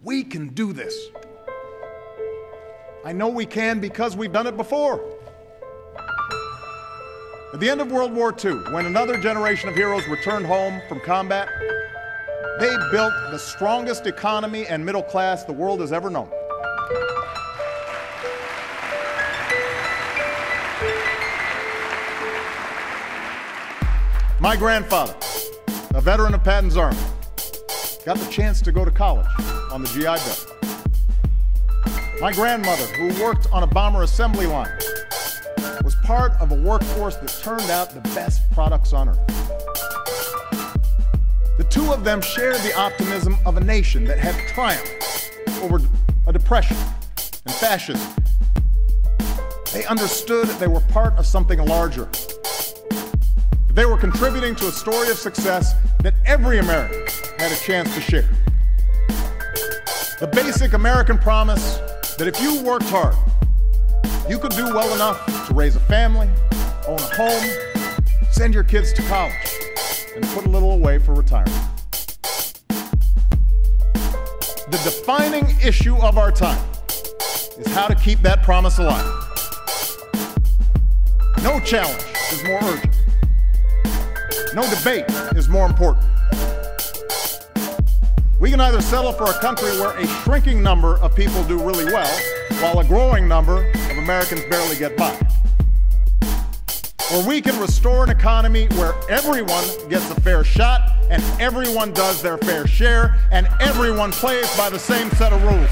We can do this. I know we can because we've done it before. At the end of World War II, when another generation of heroes returned home from combat, they built the strongest economy and middle class the world has ever known. My grandfather, a veteran of Patton's Army, got the chance to go to college on the GI Bill. My grandmother, who worked on a bomber assembly line, was part of a workforce that turned out the best products on earth. The two of them shared the optimism of a nation that had triumphed over a depression and fascism. They understood they were part of something larger. They were contributing to a story of success that every American had a chance to share. The basic American promise that if you worked hard, you could do well enough to raise a family, own a home, send your kids to college, and put a little away for retirement. The defining issue of our time is how to keep that promise alive. No challenge is more urgent. No debate is more important. We can either settle for a country where a shrinking number of people do really well, while a growing number of Americans barely get by. Or we can restore an economy where everyone gets a fair shot, and everyone does their fair share, and everyone plays by the same set of rules.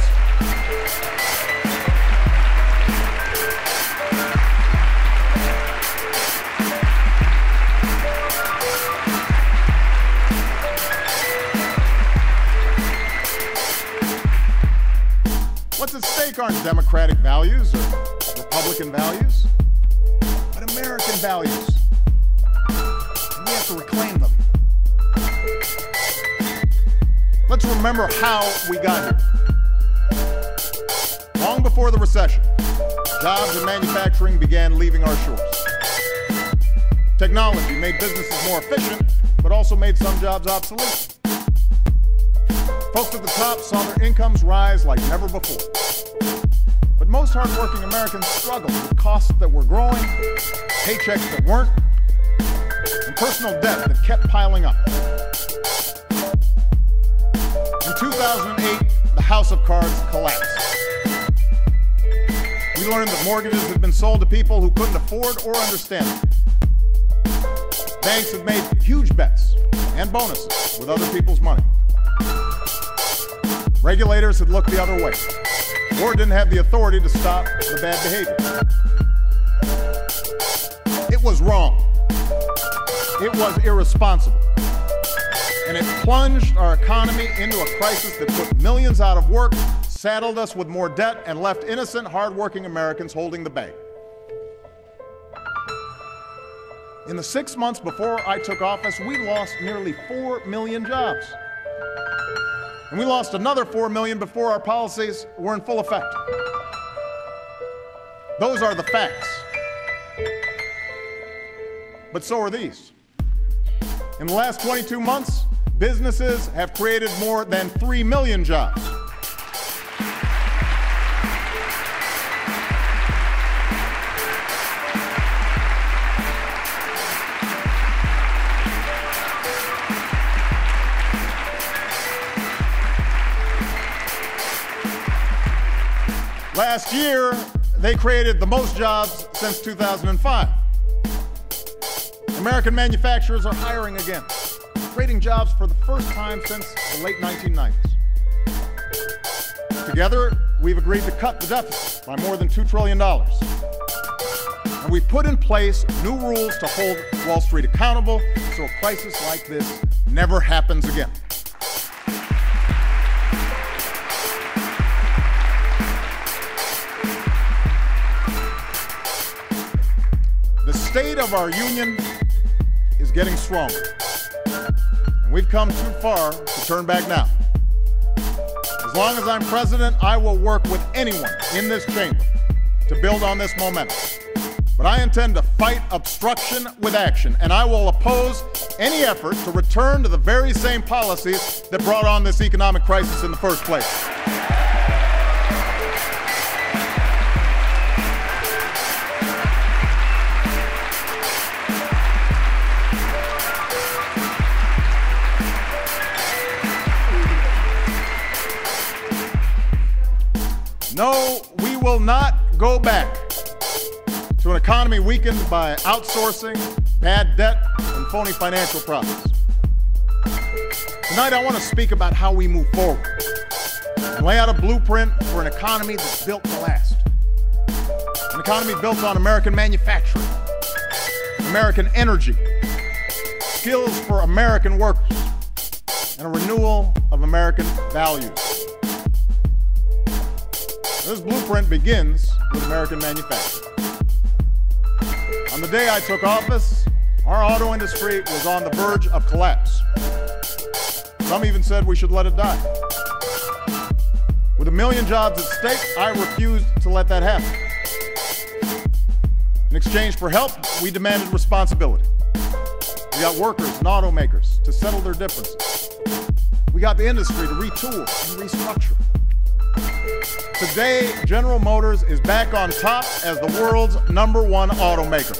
What's at stake aren't democratic values or Republican values, but American values. And we have to reclaim them. Let's remember how we got here. Long before the recession, jobs in manufacturing began leaving our shores. Technology made businesses more efficient, but also made some jobs obsolete. Folks at the top saw their incomes rise like never before. But most hardworking Americans struggled with costs that were growing, paychecks that weren't, and personal debt that kept piling up. In 2008, the house of cards collapsed. We learned that mortgages had been sold to people who couldn't afford or understand them. Banks had made huge bets and bonuses with other people's money. Regulators had looked the other way, or didn't have the authority to stop the bad behavior. It was wrong. It was irresponsible. And it plunged our economy into a crisis that put millions out of work, saddled us with more debt, and left innocent, hardworking Americans holding the bag. In the 6 months before I took office, we lost nearly 4 million jobs. And we lost another 4 million before our policies were in full effect. Those are the facts. But so are these. In the last 22 months, businesses have created more than 3 million jobs. Last year, they created the most jobs since 2005. American manufacturers are hiring again, creating jobs for the first time since the late 1990s. Together, we've agreed to cut the deficit by more than $2 trillion. And we've put in place new rules to hold Wall Street accountable so a crisis like this never happens again. The state of our union is getting stronger, and we've come too far to turn back now. As long as I'm president, I will work with anyone in this chamber to build on this momentum. But I intend to fight obstruction with action, and I will oppose any effort to return to the very same policies that brought on this economic crisis in the first place. No, we will not go back to an economy weakened by outsourcing, bad debt, and phony financial profits. Tonight, I want to speak about how we move forward and lay out a blueprint for an economy that's built to last. An economy built on American manufacturing, American energy, skills for American workers, and a renewal of American values. This blueprint begins with American manufacturing. On the day I took office, our auto industry was on the verge of collapse. Some even said we should let it die. With 1 million jobs at stake, I refused to let that happen. In exchange for help, we demanded responsibility. We got workers and automakers to settle their differences. We got the industry to retool and restructure. Today, General Motors is back on top as the world's #1 automaker.